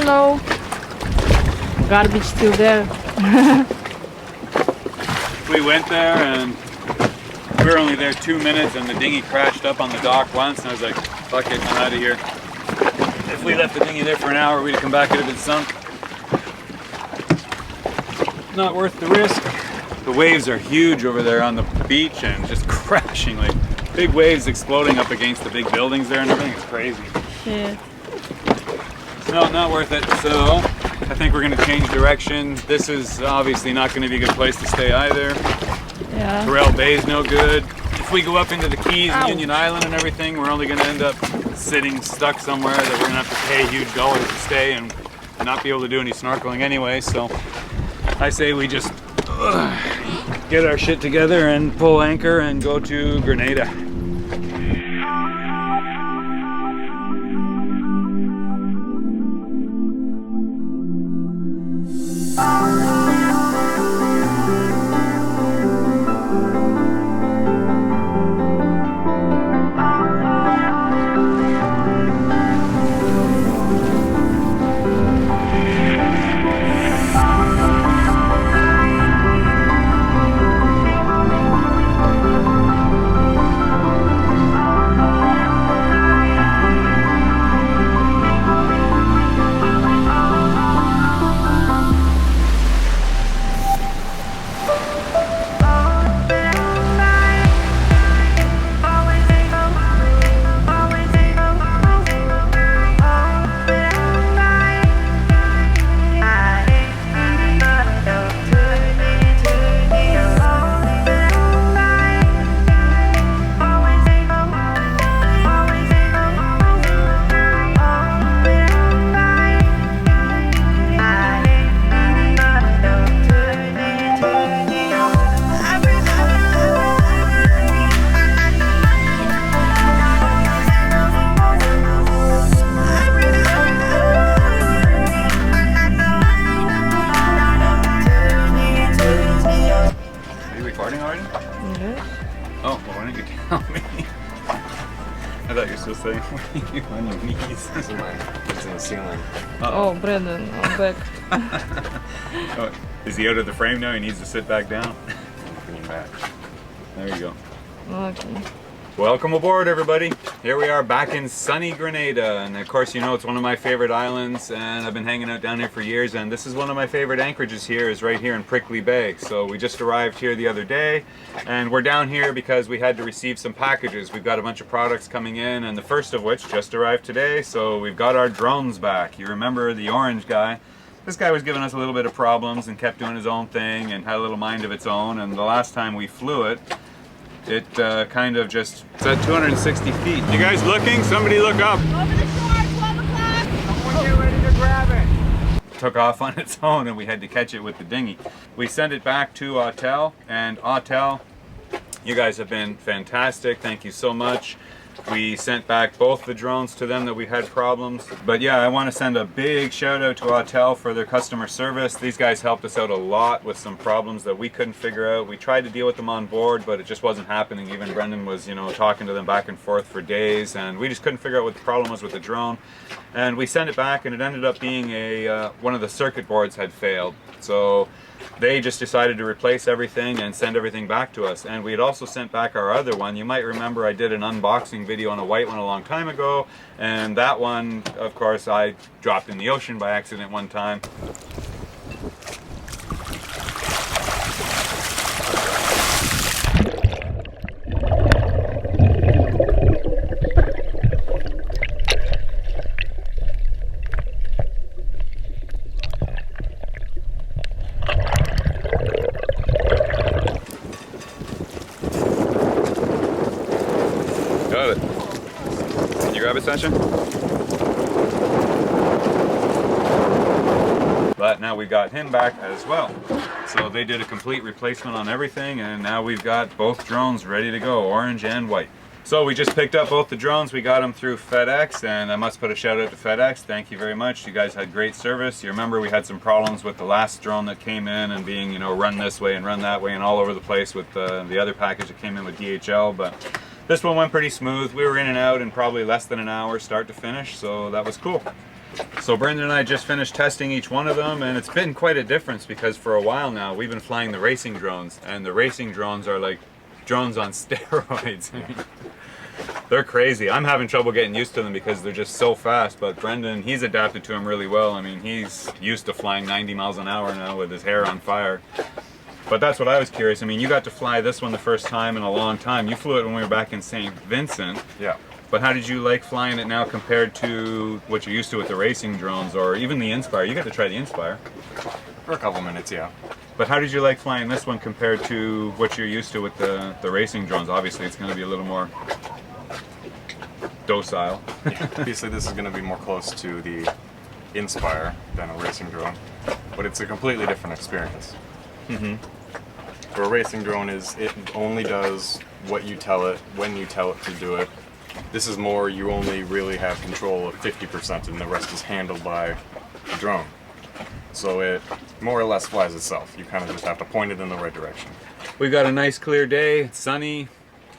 no. Garbage still there. We went there and we were only there 2 minutes and the dinghy crashed up on the dock once and I was like, fuck it, I'm out of here. If we left the dinghy there for an hour, we'd have come back, it'd have been sunk. Not worth the risk. The waves are huge over there on the beach and just crashing, like big waves exploding up against the big buildings there and everything. It's crazy. Shit. No, not worth it. So I think we're going to change direction. This is obviously not going to be a good place to stay either. Yeah. Corral Bay is no good. If we go up into the Keys and Ow. Union Island and everything, we're only going to end up sitting stuck somewhere that we're going to have to pay huge dollars to stay and not be able to do any snorkeling anyway. So I say we just get our shit together and pull anchor and go to Grenada. I thought you were still saying, what are you on your knees? It's in the ceiling. Oh, Brenden, I'm back. Oh, is he out of the frame now? He needs to sit back down? I'm bringing back. There you go. Okay. Welcome aboard, everybody. Here we are back in sunny Grenada, and of course you know it's one of my favorite islands, and I've been hanging out down here for years, and this is one of my favorite anchorages here, is right here in Prickly Bay. So we just arrived here the other day, and we're down here because we had to receive some packages. We've got a bunch of products coming in, and the first of which just arrived today. So we've got our drones back. You remember the orange guy? This guy was giving us a little bit of problems and kept doing his own thing and had a little mind of its own, and the last time we flew it, it kind of just, it's at 260 feet. You guys looking? Somebody look up. Over the shore, 12 o'clock. Someone get ready to grab it. Took off on its own and we had to catch it with the dinghy. We sent it back to Autel, and Autel, you guys have been fantastic. Thank you so much. We sent back both the drones to them that we had problems. But yeah, I want to send a big shout out to Autel for their customer service. These guys helped us out a lot with some problems that we couldn't figure out. We tried to deal with them on board, but it just wasn't happening. Even Brenden was, you know, talking to them back and forth for days, and we just couldn't figure out what the problem was with the drone. And we sent it back, and it ended up being one of the circuit boards had failed. So they just decided to replace everything and send everything back to us. And we had also sent back our other one. You might remember I did an unboxing video on a white one a long time ago, and that one, of course, I dropped in the ocean by accident one time. Got it. Can you grab it, Shascha? But now we got him back as well. So they did a complete replacement on everything, and now we've got both drones ready to go, orange and white. So we just picked up both the drones. We got them through FedEx, and I must put a shout out to FedEx. Thank you very much. You guys had great service. You remember we had some problems with the last drone that came in and being, you know, run this way and run that way and all over the place with the other package that came in with DHL, but this one went pretty smooth. We were in and out in probably less than an hour start to finish, so that was cool. So Brenden and I just finished testing each one of them, and it's been quite a difference because for a while now we've been flying the racing drones, and the racing drones are like drones on steroids. I mean, they're crazy. I'm having trouble getting used to them because they're just so fast, but Brenden, he's adapted to them really well. I mean, he's used to flying 90 miles an hour now with his hair on fire. But that's what I was curious. I mean, you got to fly this one the first time in a long time. You flew it when we were back in St. Vincent. Yeah. But how did you like flying it now compared to what you're used to with the racing drones or even the Inspire? You got to try the Inspire. For a couple minutes, yeah. But how did you like flying this one compared to what you're used to with the racing drones? Obviously, it's going to be a little more docile. Yeah. Obviously, this is going to be more close to the Inspire than a racing drone, but it's a completely different experience. Mm-hmm. For a racing drone, it only does what you tell it when you tell it to do it. This is more, you only really have control of 50% and the rest is handled by the drone. So it more or less flies itself. You kind of just have to point it in the right direction. We've got a nice clear day. It's sunny.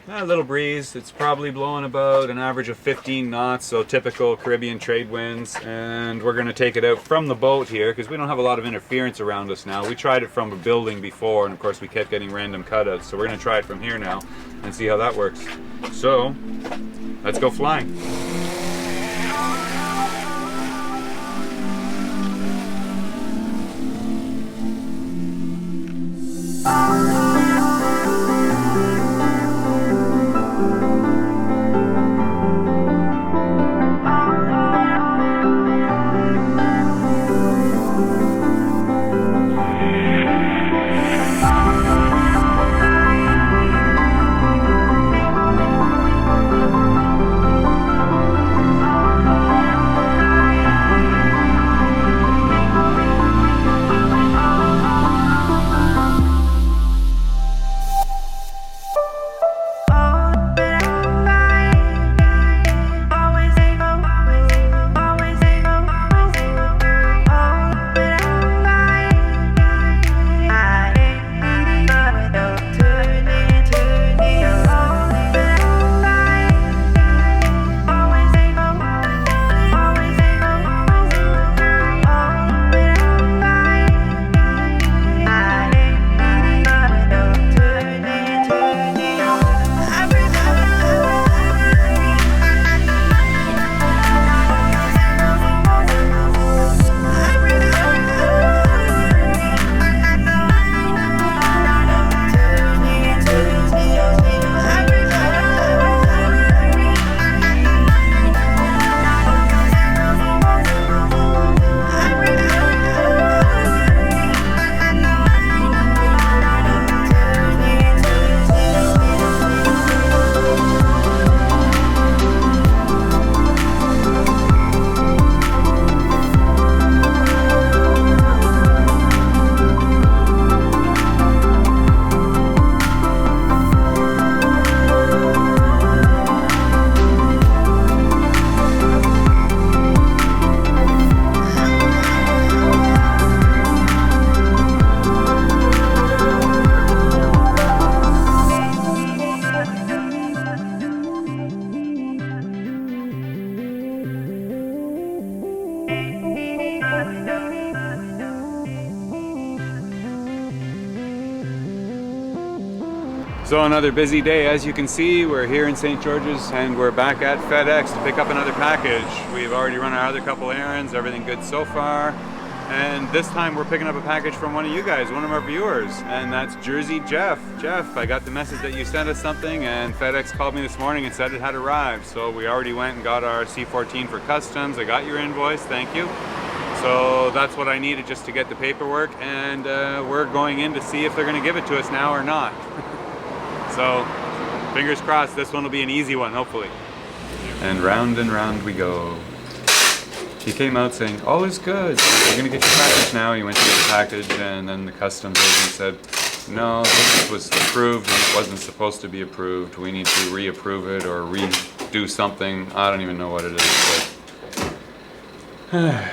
A little breeze. It's probably blowing about an average of 15 knots, so typical Caribbean trade winds. And we're going to take it out from the boat here because we don't have a lot of interference around us now. We tried it from a building before, and of course we kept getting random cutouts. So we're going to try it from here now and see how that works. So let's go flying. So another busy day. As you can see, we're here in St. George's and we're back at FedEx to pick up another package. We've already run our other couple errands, everything good so far. And this time we're picking up a package from one of you guys, one of our viewers, and that's Jersey Jeff. Jeff, I got the message that you sent us something and FedEx called me this morning and said it had arrived. So we already went and got our C14 for customs. I got your invoice, thank you. So that's what I needed just to get the paperwork, and we're going in to see if they're gonna give it to us now or not. So, fingers crossed, this one will be an easy one, hopefully. And round we go. He came out saying, all is good, you're gonna get your package now. He went to get the package, and then the customs agent said, no, this was approved and it wasn't supposed to be approved. We need to reapprove it or redo something. I don't even know what it is, but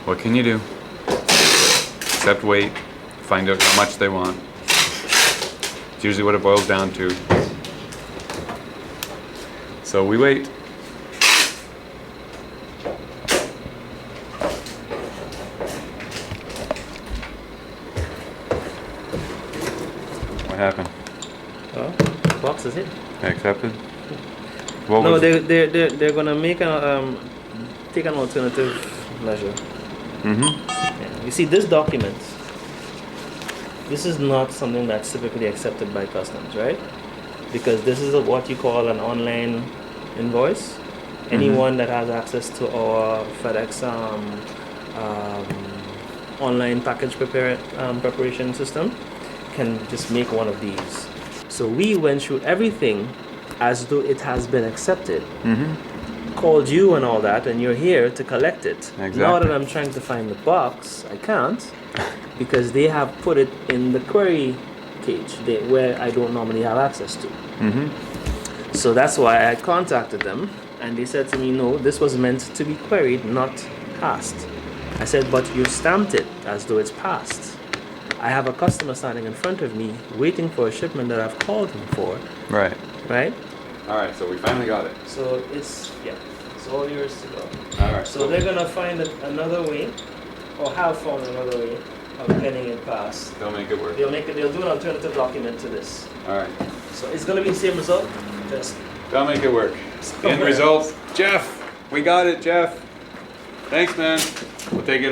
what can you do? Except wait, find out how much they want. It's usually what it boils down to. So we wait. What happened? Oh, box is it? Accepted? What No, was it? they're gonna make an take an alternative measure. Yeah. You see, this document, this is not something that's typically accepted by customs, right? Because this is what you call an online invoice. Anyone that has access to our FedEx online package preparation system can just make one of these. So we went through everything as though it has been accepted. Called you and all that, and you're here to collect it. Exactly. Now that I'm trying to find the box, I can't because they have put it in the query cage where I don't normally have access to. So that's why I contacted them, and they said to me, no, this was meant to be queried, not passed. I said, but you stamped it as though it's passed. I have a customer standing in front of me waiting for a shipment that I've called him for, Right. right? All right, so we finally got it. So it's all yours to go. All right. So they're gonna find another way, or have found another way of getting it passed. They'll make it work. They'll do an alternative document to this. All right. So it's gonna be the same result, just They'll make it work. End result. Jeff, we got it, Jeff. Thanks, man. We'll take it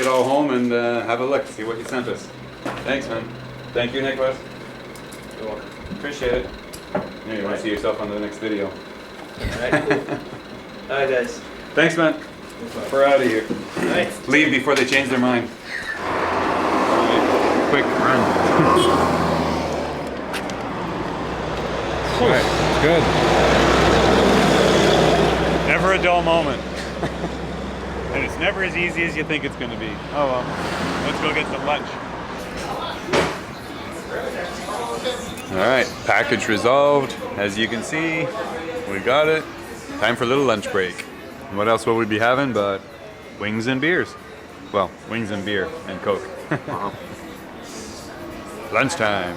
all home and have a look, see what you sent us. Thanks, man. Thank you, Nicholas. You're welcome. Appreciate it. Yeah, you want to see yourself on the next video. Alright, cool. Alright guys. Thanks, man. We're out of here. Alright. Leave before they change their mind. Quick run. Alright, good. Never a dull moment. And it's never as easy as you think it's going to be. Oh well. Let's go get some lunch. Alright, package resolved. As you can see, we got it. Time for a little lunch break. And what else will we be having but wings and beers? Well, wings and beer and Coke. Lunchtime.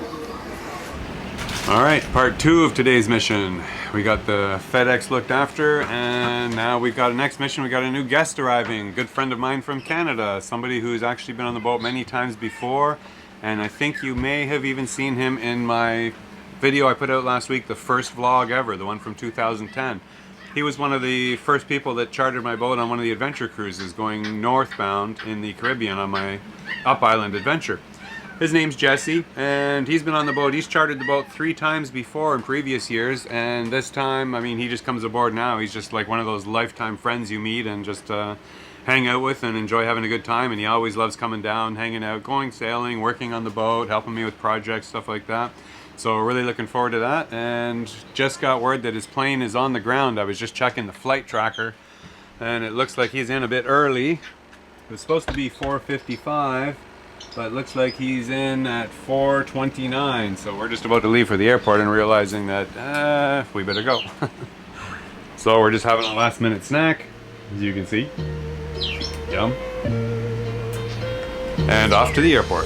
Alright, part 2 of today's mission. We got the FedEx looked after, and now we've got a next mission. We got a new guest arriving. Good friend of mine from Canada. Somebody who's actually been on the boat many times before. And I think you may have even seen him in my video I put out last week, the first vlog ever, the one from 2010. He was one of the first people that chartered my boat on one of the adventure cruises going northbound in the Caribbean on my up island adventure. His name's Jesse, and he's been on the boat. He's chartered the boat 3 times before in previous years, and this time, I mean, he just comes aboard now. He's just like one of those lifetime friends you meet and just hang out with and enjoy having a good time, and he always loves coming down, hanging out, going sailing, working on the boat, helping me with projects, stuff like that. So we're really looking forward to that, and just got word that his plane is on the ground. I was just checking the flight tracker, and it looks like he's in a bit early. It was supposed to be 4:55, but it looks like he's in at 4:29, so we're just about to leave for the airport and realizing that we better go. So we're just having a last minute snack, as you can see. Yum. And off to the airport.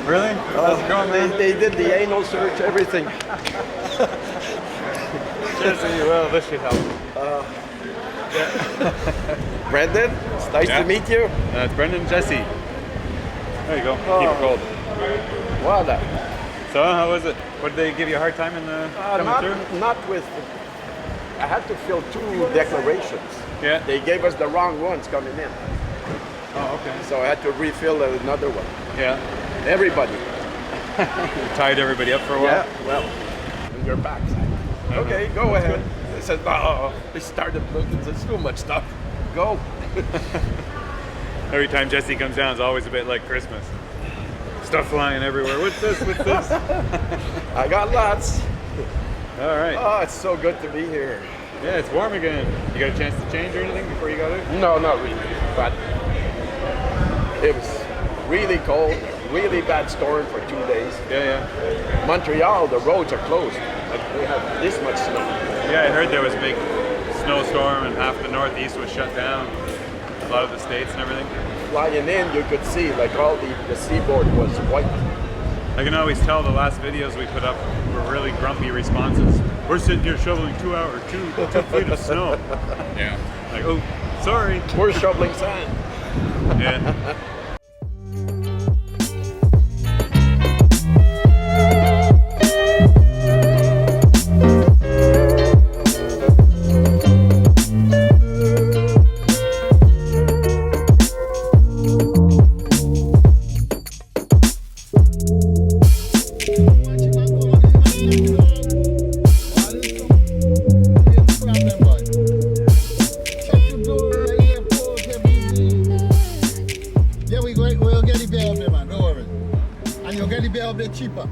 Really? How's it going, man? They did the anal search, everything. Jesse, well, this should help. Brenden, it's nice Yeah. to meet you. It's Brenden and Jesse. There you go. Keep it cold. Voila. So, how was it? What, did they give you a hard time in the coming through? Not with. I had to fill 2 declarations. Yeah. They gave us the wrong ones coming in, Oh, okay. so I had to refill another one. Yeah. Everybody. You tied everybody up for a while? Yeah. Well, on your backside. Okay, go ahead. They said, no. They started looking. There's too much stuff. Go. Every time Jesse comes down, it's always a bit like Christmas. Stuff flying everywhere. What's this? What's this? I got lots. All right. Oh, it's so good to be here. Yeah, it's warm again. You got a chance to change or anything before you got out? No, not really. But it was really cold, really bad storm for 2 days. Yeah. Montreal, the roads are closed. Like we have this much snow. Yeah, I heard there was a big snowstorm and half the Northeast was shut down. A lot of the states and everything. Flying in, you could see like all the seaboard was white. I can always tell the last videos we put up were really grumpy responses. We're sitting here shoveling 2 feet of snow. Yeah. Like, oh, sorry. We're shoveling sand. Yeah. Yeah, we'll get the bill, man, don't worry. And you'll get the bill a bit cheaper.